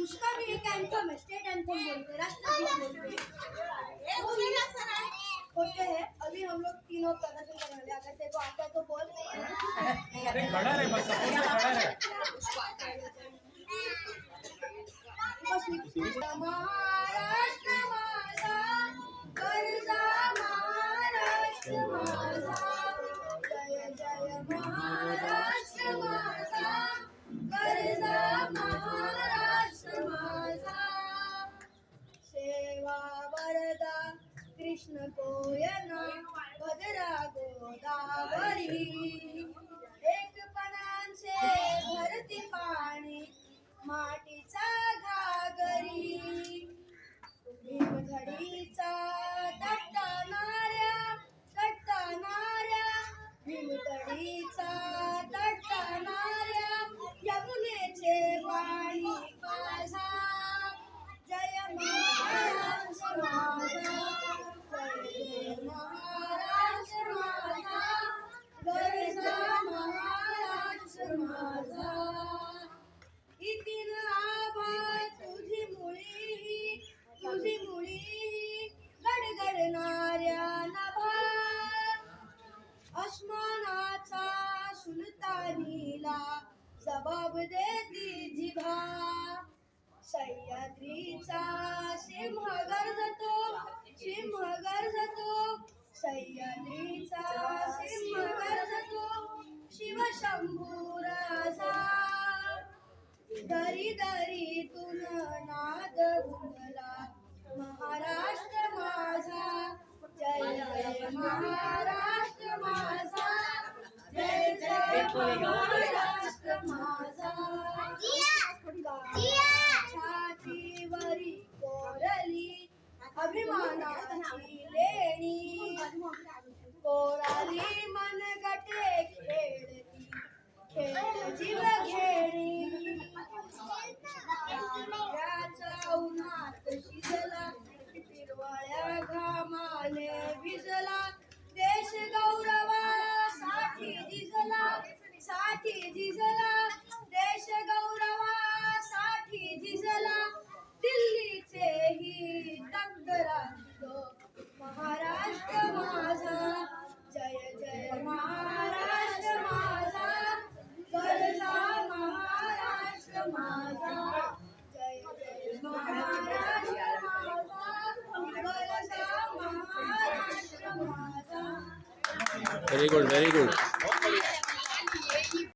उसका भी एक एंथम है, स्टेट एंथम बोलते हैं, राष्ट्रगीत बोलते हैं। होते हैं अभी हम लोग तीनों प्रदर्शन करने वाले, अगर तेरे को आता है तो बोल। खड़ा रहे बस, सपोर्ट से खड़ा रहे। महाराष्ट्र माझा कर्जा, महाराष्ट्र माझा जय जय महाराष्ट्र माझा कर्जा, महाराष्ट्र माझा सेवा वरदा कृष्ण कोयना भद्रा गोदावरी एक पणांचे भरती पाणी मातीचा घागरी भीमथडीचा तटणाऱ्या भीमथडीचा तटणाऱ्या यमुनेचे पाणी माझा जय महाराष्ट्र माझा जय महाराष्ट्र माझा गरजा महाराष्ट्र माझा इतिन आभा तुझी मुळी गडगडणाऱ्या नभा अस्मानाचा सुलतानीला जबाब देती जिभा सह्याद्रीचा सिंह गरजतो सह्याद्रीचा सिंह गरजतो शिवशंभू राजा दरी दरीतून नाद घुमला महाराष्ट्र माझा जय जय महाराष्ट्र माझा जय जय महाराष्ट्र माझा छातीवरी कोरली अभिमानाची लेणी कोराली मनगटे खेळती खेळ जीव घेणी याचा उन्हात शिजला हिरवळ्या घामाने भिजला देश गौरवासाठी झिजला देश गौरवासाठी झिजला दिल्लीचे ही दगडातो महाराष्ट्र माझा जय जय महाराष्ट्र माझा गरजा महाराष्ट्र माझा जय जय महाराष्ट्र माझा गरजा महाराष्ट्र माझा व्हेरी गुड